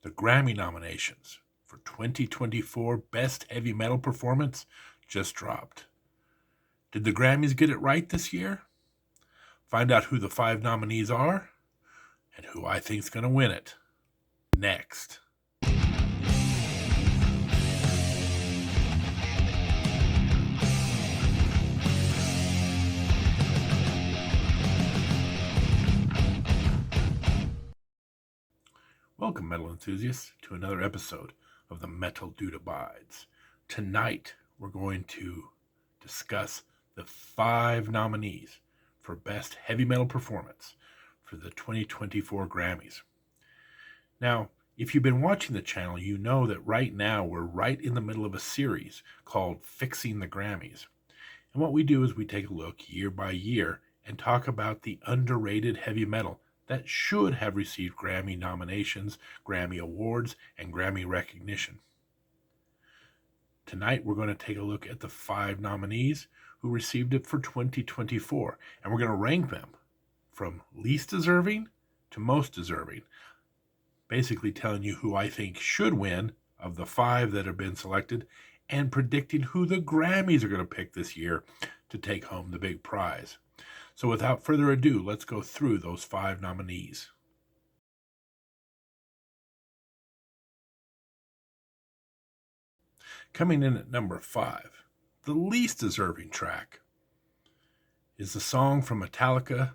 The Grammy nominations for 2024 Best Heavy Metal Performance just dropped. Did the Grammys get it right this year? Find out who the 5 nominees are and who I think's going to win it. Next. Welcome, metal enthusiasts, to another episode of The Metal Dude Abides. Tonight, we're going to discuss the 5 nominees for Best Heavy Metal Performance for the 2024 Grammys. Now, if you've been watching the channel, you know that right now we're right in the middle of a series called Fixing the Grammys. And what we do is we take a look year by year and talk about the underrated heavy metal that should have received Grammy nominations, Grammy awards, and Grammy recognition. Tonight, we're going to take a look at the 5 nominees who received it for 2024, and we're going to rank them from least deserving to most deserving, basically telling you who I think should win of the 5 that have been selected and predicting who the Grammys are going to pick this year to take home the big prize. So without further ado, let's go through those 5 nominees. Coming in at number 5, the least deserving track is the song from Metallica,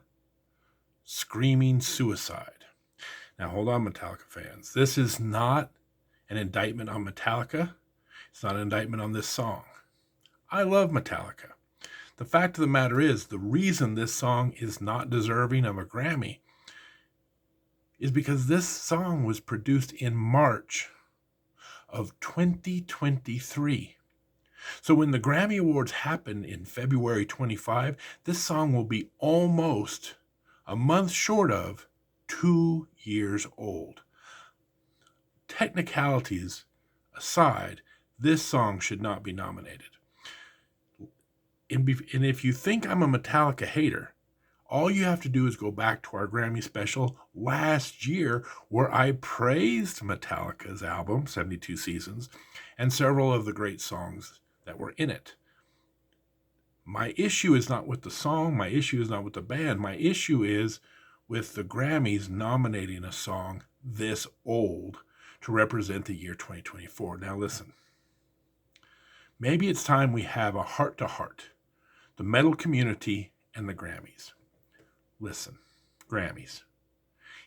Screaming Suicide. Now hold on, Metallica fans. This is not an indictment on Metallica. It's not an indictment on this song. I love Metallica. The fact of the matter is, the reason this song is not deserving of a Grammy is because this song was produced in March of 2023. So when the Grammy Awards happen in February 25, this song will be almost a month short of 2 years old. Technicalities aside, this song should not be nominated. And if you think I'm a Metallica hater, all you have to do is go back to our Grammy special last year where I praised Metallica's album, 72 Seasons, and several of the great songs that were in it. My issue is not with the song. My issue is not with the band. My issue is with the Grammys nominating a song this old to represent the year 2024. Now listen, maybe it's time we have a heart-to-heart, the metal community and the Grammys. Listen, Grammys.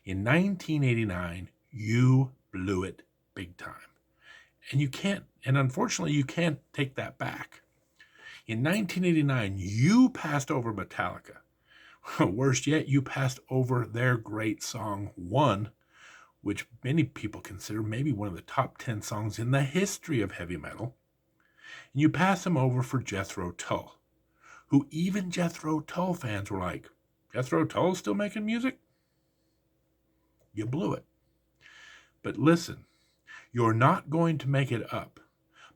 In 1989, you blew it big time. And unfortunately, you can't take that back. In 1989, you passed over Metallica. Worse yet, you passed over their great song, One, which many people consider maybe one of the top 10 songs in the history of heavy metal. And you passed them over for Jethro Tull, who even Jethro Tull fans were like, Jethro Tull's still making music? You blew it. But listen, you're not going to make it up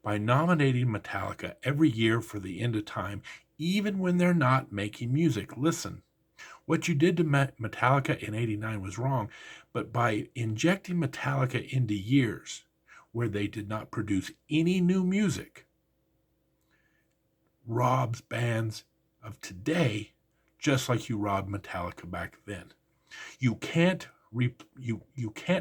by nominating Metallica every year for the end of time, even when they're not making music. Listen, what you did to Metallica in 89 was wrong, but by injecting Metallica into years where they did not produce any new music, robs bands of today just like you robbed Metallica back then. You can't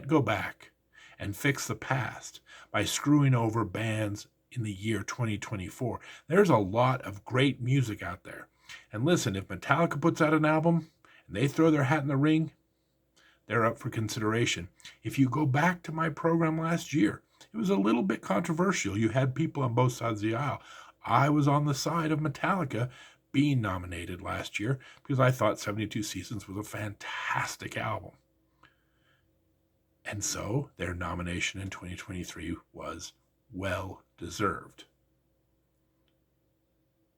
go back and fix the past by screwing over bands in the year 2024. There's a lot of great music out there. And listen, if Metallica puts out an album and they throw their hat in the ring, they're up for consideration. If you go back to my program last year, it was a little bit controversial. You had people on both sides of the aisle. I was on the side of Metallica being nominated last year because I thought 72 Seasons was a fantastic album. And so their nomination in 2023 was well deserved.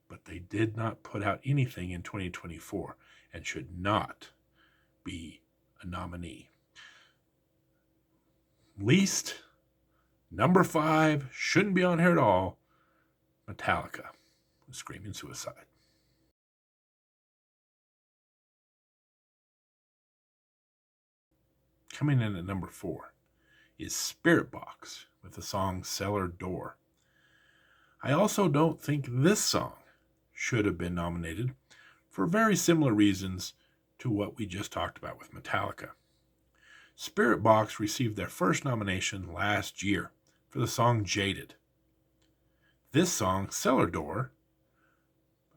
But they did not put out anything in 2024 and should not be a nominee. Least, number 5, shouldn't be on here at all, Metallica, Screaming Suicide. Coming in at number 4 is Spirit Box with the song Cellar Door. I also don't think this song should have been nominated for very similar reasons to what we just talked about with Metallica. Spirit Box received their first nomination last year for the song Jaded. This song, Cellar Door,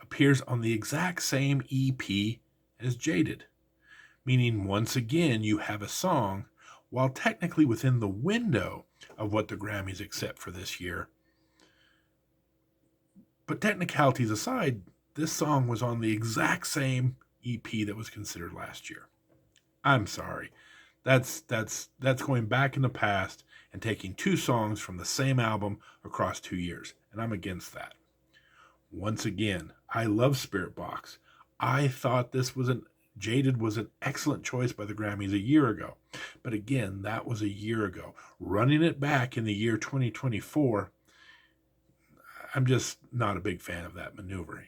appears on the exact same EP as Jaded, meaning once again you have a song, while technically within the window of what the Grammys accept for this year. But technicalities aside, this song was on the exact same EP that was considered last year. I'm sorry. That's going back in the past and taking two songs from the same album across 2 years, and I'm against that. Once again, I love Spirit Box. I thought Jaded was an excellent choice by the Grammys a year ago. But again, that was a year ago. Running it back in the year 2024, I'm just not a big fan of that maneuvering.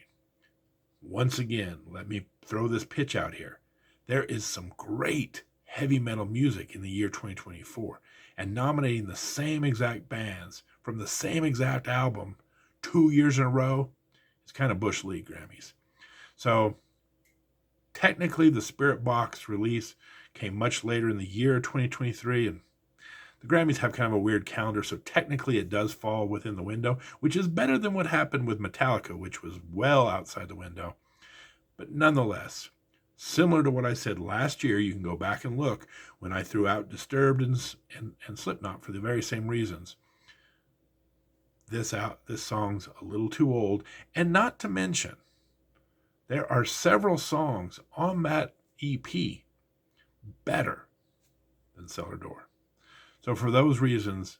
Once again, let me throw this pitch out here. There is some great heavy metal music in the year 2024, and nominating the same exact bands from the same exact album 2 years in a row is kind of Bush League Grammys. So technically the Spirit Box release came much later in the year 2023, and the Grammys have kind of a weird calendar, so technically it does fall within the window, which is better than what happened with Metallica, which was well outside the window. But nonetheless, similar to what I said last year, you can go back and look when I threw out Disturbed and Slipknot for the very same reasons. This song's a little too old, and not to mention, there are several songs on that EP better than Cellar Door. So for those reasons,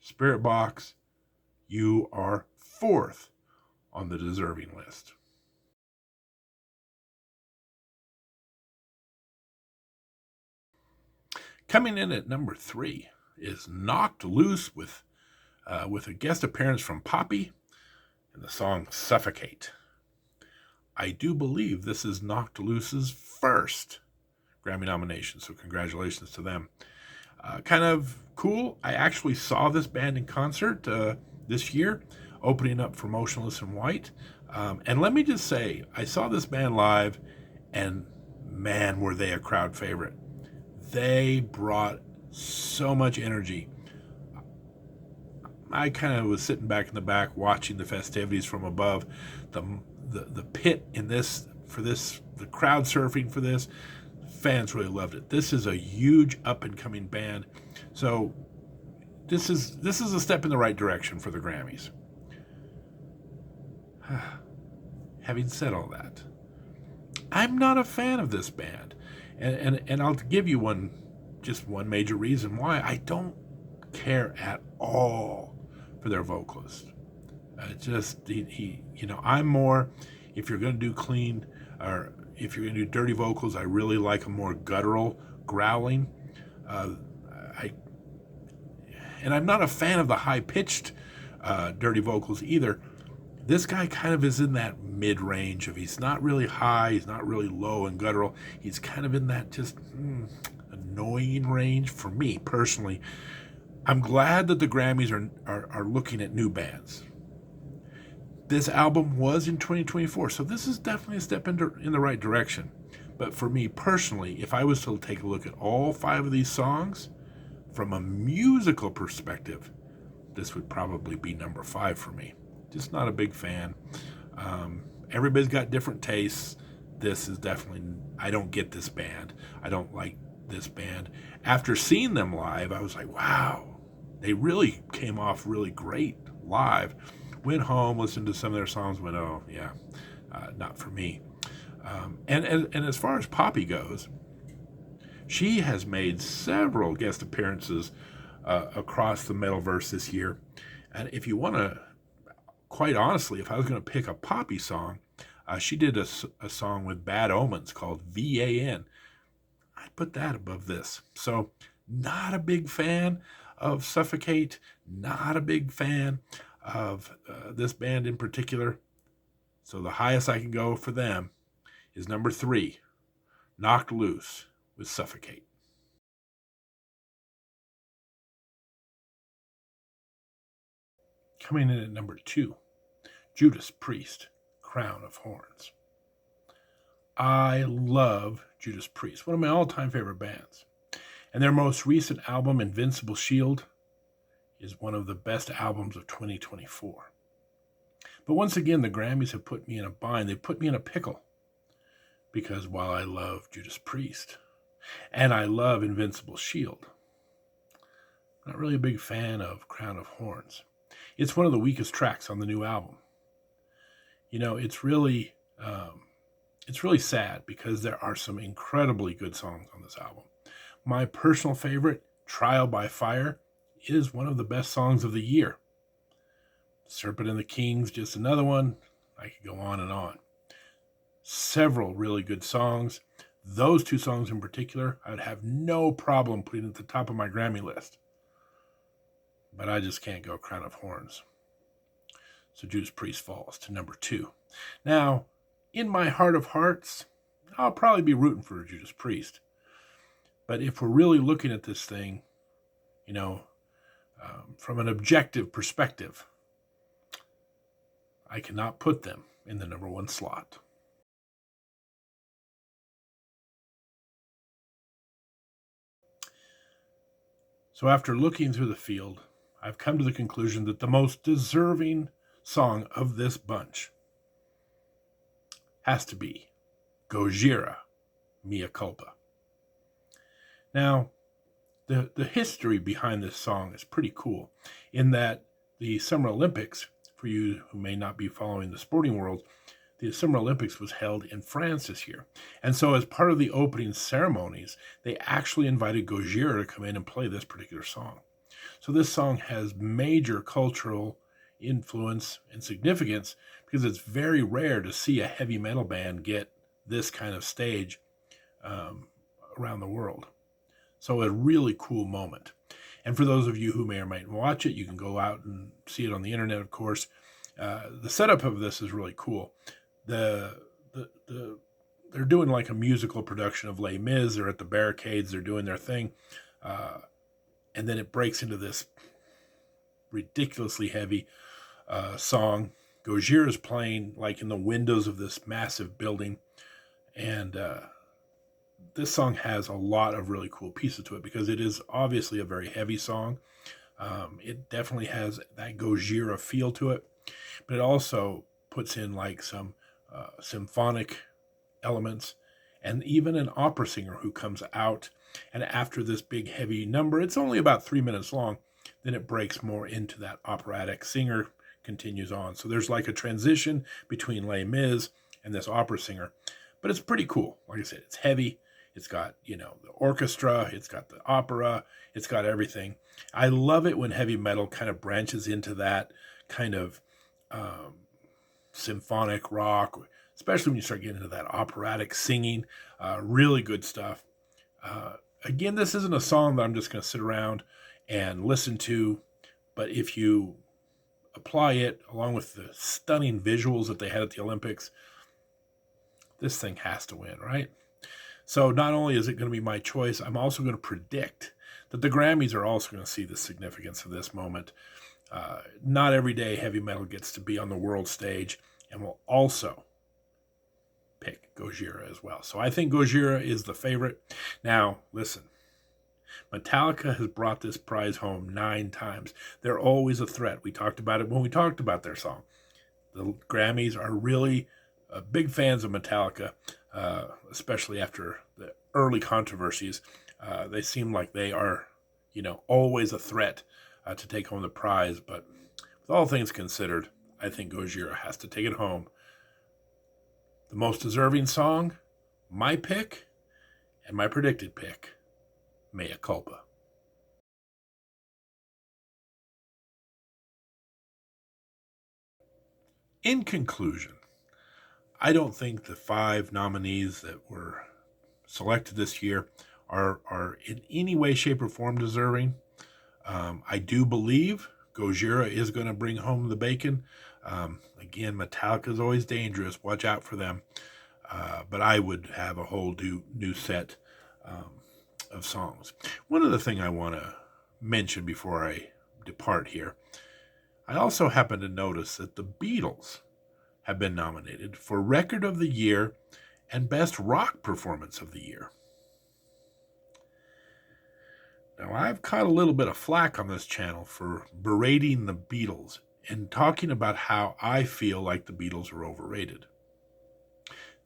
Spirit Box, you are fourth on the deserving list. Coming in at number 3 is Knocked Loose with a guest appearance from Poppy and the song Suffocate. I do believe this is Knocked Loose's first Grammy nomination, so congratulations to them. Kind of cool. I actually saw this band in concert this year, opening up for Motionless in White. And let me just say, I saw this band live, and man, were they a crowd favorite. They brought so much energy. I kind of was sitting back in the back watching the festivities from above. The pit in this, the crowd surfing for this, fans really loved it. This is a huge up and coming band. So this is a step in the right direction for the Grammys. Having said all that, I'm not a fan of this band. And I'll give you one major reason why. I don't care at all for their vocalist. I'm more, if you're going to do clean, or if you're going to do dirty vocals, I really like a more guttural growling. And I'm not a fan of the high-pitched dirty vocals either. This guy kind of is in that mid-range of, he's not really high, he's not really low and guttural. He's kind of in that just annoying range for me personally. I'm glad that the Grammys are looking at new bands. This album was in 2024, so this is definitely a step in the right direction. But for me personally, if I was to take a look at all 5 of these songs, from a musical perspective, this would probably be number 5 for me. Just not a big fan. Everybody's got different tastes. This is definitely, I don't get this band. I don't like this band. After seeing them live, I was like, wow, they really came off really great live. Went home, listened to some of their songs, went, oh, yeah, not for me. And as far as Poppy goes, she has made several guest appearances across the Metalverse this year. And if you want to, quite honestly, if I was going to pick a Poppy song, she did a song with Bad Omens called VAN. I'd put that above this. So not a big fan of Suffocate, not a big fan of this band in particular. So the highest I can go for them is number 3, Knocked Loose with Suffocate. Coming in at number 2, Judas Priest, Crown of Horns. I love Judas Priest, one of my all-time favorite bands. And their most recent album, Invincible Shield, is one of the best albums of 2024. But once again, the Grammys have put me in a bind. They've put me in a pickle. Because while I love Judas Priest and I love Invincible Shield, I'm not really a big fan of Crown of Horns. It's one of the weakest tracks on the new album. You know, it's really sad because there are some incredibly good songs on this album. My personal favorite, Trial by Fire, is one of the best songs of the year. Serpent and the King's just another one. I could go on and on. Several really good songs. Those 2 songs in particular, I would have no problem putting at the top of my Grammy list. But I just can't go Crown of Horns. So Judas Priest falls to number 2. Now, in my heart of hearts, I'll probably be rooting for Judas Priest. But if we're really looking at this thing, you know, from an objective perspective, I cannot put them in the number 1 slot. So after looking through the field, I've come to the conclusion that the most deserving song of this bunch has to be Gojira, Mea Culpa. Now, the history behind this song is pretty cool in that the Summer Olympics, for you who may not be following the sporting world, the Summer Olympics was held in France this year. And so as part of the opening ceremonies, they actually invited Gojira to come in and play this particular song. So this song has major cultural influence and significance because it's very rare to see a heavy metal band get this kind of stage around the world. So a really cool moment. And for those of you who may or might watch it, you can go out and see it on the internet, of course. The setup of this is really cool. They're doing like a musical production of Les Mis. They're at the barricades. They're doing their thing. And then it breaks into this ridiculously heavy song. Gojira is playing like in the windows of this massive building. And this song has a lot of really cool pieces to it because it is obviously a very heavy song. It definitely has that Gojira feel to it. But it also puts in like some symphonic elements and even an opera singer who comes out. And after this big heavy number, it's only about 3 minutes long, then it breaks more into that operatic singer, continues on. So there's like a transition between Les Mis and this opera singer. But it's pretty cool. Like I said, it's heavy. It's got, you know, the orchestra. It's got the opera. It's got everything. I love it when heavy metal kind of branches into that kind of symphonic rock, especially when you start getting into that operatic singing. Really good stuff. Again, this isn't a song that I'm just going to sit around and listen to, but if you apply it along with the stunning visuals that they had at the Olympics, this thing has to win, right? So not only is it going to be my choice, I'm also going to predict that the Grammys are also going to see the significance of this moment. Not every day heavy metal gets to be on the world stage, and will also pick Gojira as well. So I think Gojira is the favorite. Now, listen, Metallica has brought this prize home 9 times. They're always a threat. We talked about it when we talked about their song. The Grammys are really big fans of Metallica, especially after the early controversies. They seem like they are, you know, always a threat to take home the prize. But with all things considered, I think Gojira has to take it home. The most deserving song, my pick, and my predicted pick, Mea Culpa. In conclusion, I don't think the 5 nominees that were selected this year are in any way, shape, or form deserving. I do believe Gojira is going to bring home the bacon. Again, Metallica is always dangerous. Watch out for them. But I would have a whole new set of songs. One other thing I want to mention before I depart here. I also happen to notice that the Beatles have been nominated for Record of the Year and Best Rock Performance of the Year. Now, I've caught a little bit of flack on this channel for berating the Beatles and talking about how I feel like the Beatles are overrated.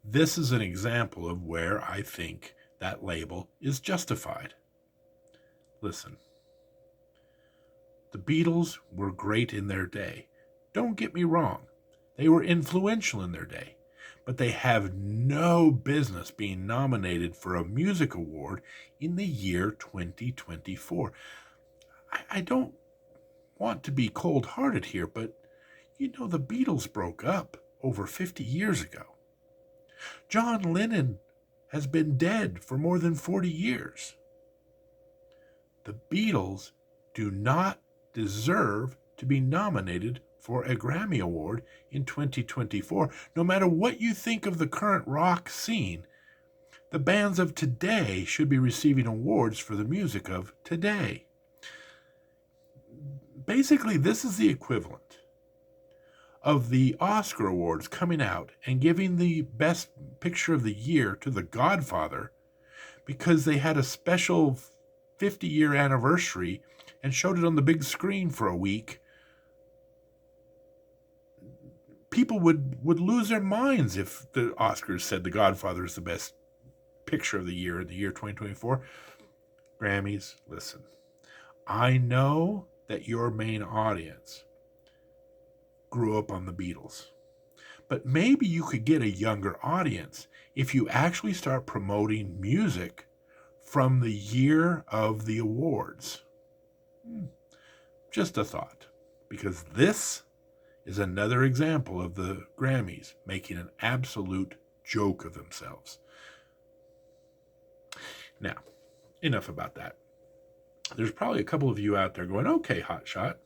This is an example of where I think that label is justified. Listen, the Beatles were great in their day. Don't get me wrong. They were influential in their day, but they have no business being nominated for a music award in the year 2024. I don't want to be cold-hearted here, but the Beatles broke up over 50 years ago. John Lennon has been dead for more than 40 years. The Beatles do not deserve to be nominated for a Grammy Award in 2024. No matter what you think of the current rock scene, the bands of today should be receiving awards for the music of today. Basically, this is the equivalent of the Oscar Awards coming out and giving the Best Picture of the Year to The Godfather because they had a special 50-year anniversary and showed it on the big screen for a week. People would lose their minds if the Oscars said The Godfather is the best picture of the year in the year 2024. Grammys, listen, I know that your main audience grew up on the Beatles, but maybe you could get a younger audience if you actually start promoting music from the year of the awards. Just a thought, because this is another example of the Grammys making an absolute joke of themselves. Now, enough about that. There's probably a couple of you out there going, okay, Hotshot,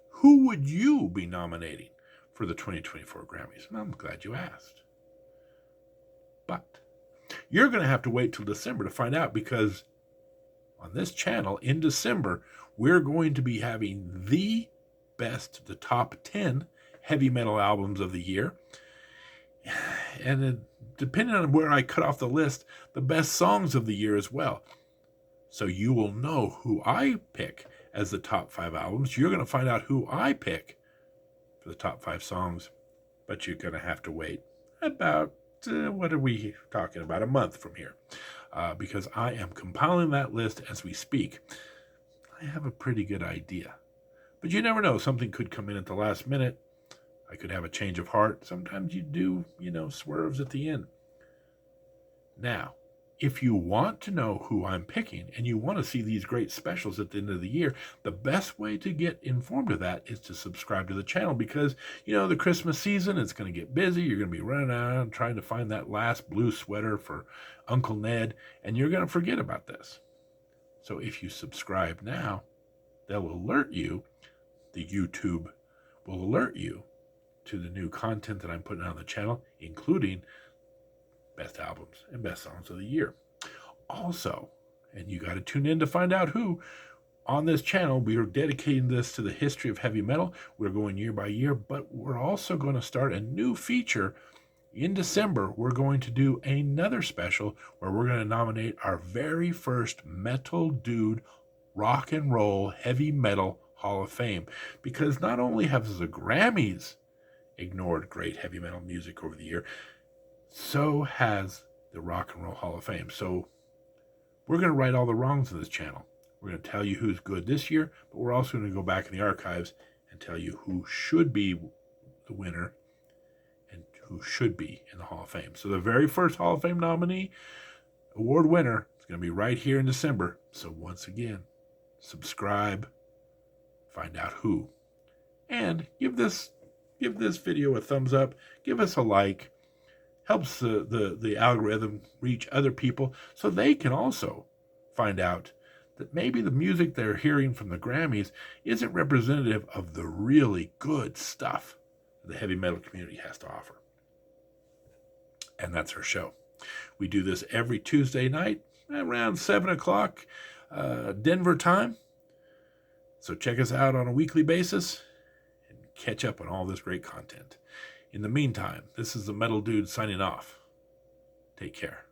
who would you be nominating for the 2024 Grammys? And I'm glad you asked. But you're going to have to wait till December to find out, because on this channel in December, we're going to be having the top 10 heavy metal albums of the year. And then, depending on where I cut off the list, the best songs of the year as well. So you will know who I pick as the top 5 albums. You're going to find out who I pick for the top 5 songs. But you're going to have to wait about, what are we talking about, a month from here. Because I am compiling that list as we speak. I have a pretty good idea. But you never know. Something could come in at the last minute. I could have a change of heart. Sometimes you do, swerves at the end. Now, if you want to know who I'm picking and you want to see these great specials at the end of the year, the best way to get informed of that is to subscribe to the channel, because, the Christmas season, it's going to get busy. You're going to be running around trying to find that last blue sweater for Uncle Ned, and you're going to forget about this. So if you subscribe now, they'll alert you, the YouTube will alert you to the new content that I'm putting on the channel, including best albums and best songs of the year. Also, and you got to tune in to find out who, on this channel, we are dedicating this to the history of heavy metal. We're going year by year, but we're also going to start a new feature in December. We're going to do another special where we're going to nominate our very first Metal Dude Rock and Roll Heavy Metal Hall of Fame. Because not only has the Grammys ignored great heavy metal music over the year, so has the Rock and Roll Hall of Fame. So we're going to right all the wrongs of this channel. We're going to tell you who's good this year, but we're also going to go back in the archives and tell you who should be the winner and who should be in the Hall of Fame. So the very first Hall of Fame nominee, award winner, is going to be right here in December. So once again, subscribe, find out who, and give this video a thumbs up, give us a like. Helps the algorithm reach other people so they can also find out that maybe the music they're hearing from the Grammys isn't representative of the really good stuff the heavy metal community has to offer. And that's our show. We do this every Tuesday night around 7 o'clock Denver time. So check us out on a weekly basis and catch up on all this great content. In the meantime, this is the Metal Dude signing off. Take care.